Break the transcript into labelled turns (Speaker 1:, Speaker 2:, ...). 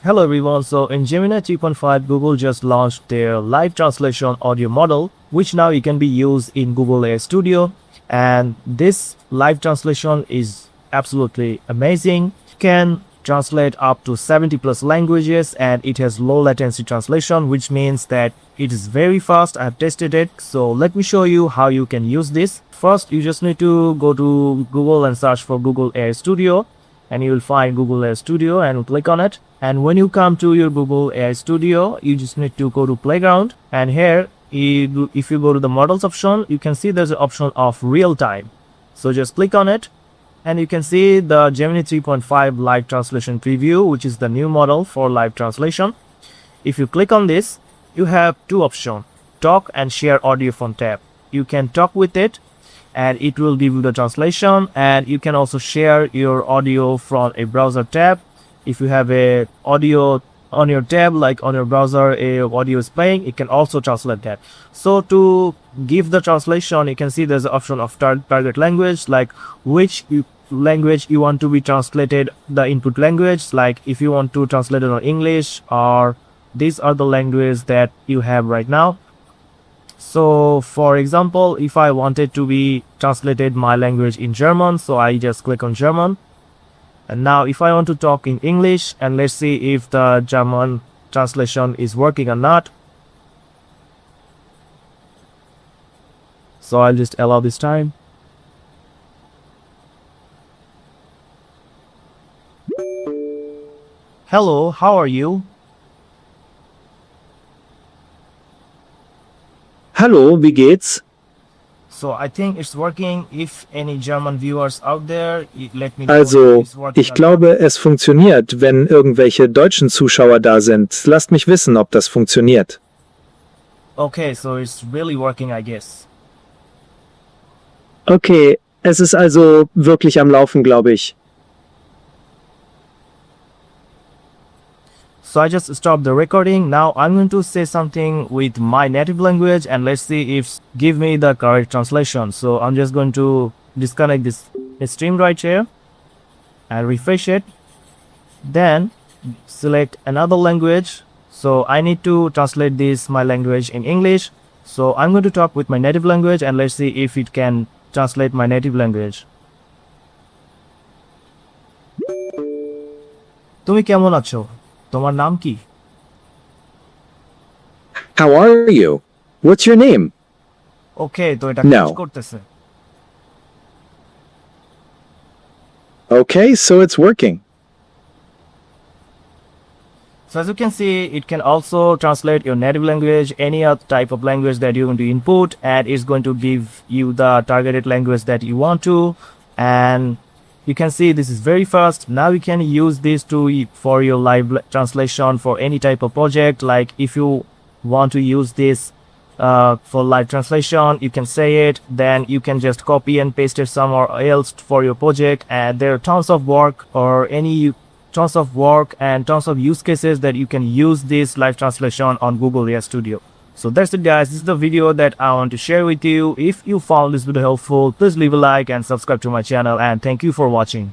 Speaker 1: Hello everyone, so in Gemini 3.5 Google just launched their live translation audio model which now it can be used in Google AI Studio, and this live translation is absolutely amazing. You can translate up to 70 plus languages and it has low latency translation, which means that it is very fast. I have tested it, so let me show you how you can use this. First, you just need to go to Google and search for Google AI Studio, and you will find Google AI Studio and click on it. And when you come to your Google AI Studio, you just need to go to Playground, and here if you go to the models option, you can see there's an option of real time. So just click on it and you can see the Gemini 3.5 live translation preview, which is the new model for live translation. If you click on this, you have two options: talk and share audio from tab. You can talk with it and it will give you the translation, and you can also share your audio from a browser tab. If you have a audio on your tab, like on your browser, a audio is playing, it can also translate that. So to give the translation, you can see there's an option of target language, like which language you want to be translated, the input language, like if you want to translate it on English, or these are the languages that you have right now. So for example, if I wanted to be translated my language in German, so I just click on German. And now if I want to talk in English, and let's see if the German translation is working or not. So I'll just allow this time. Hello, how are you?
Speaker 2: Hallo, wie geht's?
Speaker 1: So I think it's working. If any German viewers out there, let me know if
Speaker 2: Also,
Speaker 1: it's working
Speaker 2: ich
Speaker 1: or not.
Speaker 2: glaube, es funktioniert, wenn irgendwelche deutschen Zuschauer da sind. Lasst mich wissen, ob das funktioniert.
Speaker 1: Okay, so it's really working, I guess.
Speaker 2: Okay, es ist also wirklich am Laufen, glaube ich.
Speaker 1: So I just stopped the recording. Now I'm going to say something with my native language, and let's see if give me the correct translation. So I'm just going to disconnect this stream right here and refresh it. Then select another language. So I need to translate this my language in English. So I'm going to talk with my native language, and let's see if it can translate my native language. তুমি কেমন আছো? তোমার নাম কি?
Speaker 2: How are you? What's your name?
Speaker 1: ওকে, তো এটা
Speaker 2: No.
Speaker 1: কাজ করতেছে।
Speaker 2: Okay, so it's working.
Speaker 1: So as you can see, it can also translate your native language, any other type of language that you want to input, and it's going to give you the targeted language that you want to. And you can see this is very fast. Now you can use this for your live translation for any type of project. Like if you want to use this for live translation, you can say it, then you can just copy and paste it somewhere else for your project, and there are tons of work and tons of use cases that you can use this live translation on Google AI Studio. So that's it, guys. This is the video that I want to share with you. If you found this video helpful, please leave a like and subscribe to my channel, and thank you for watching.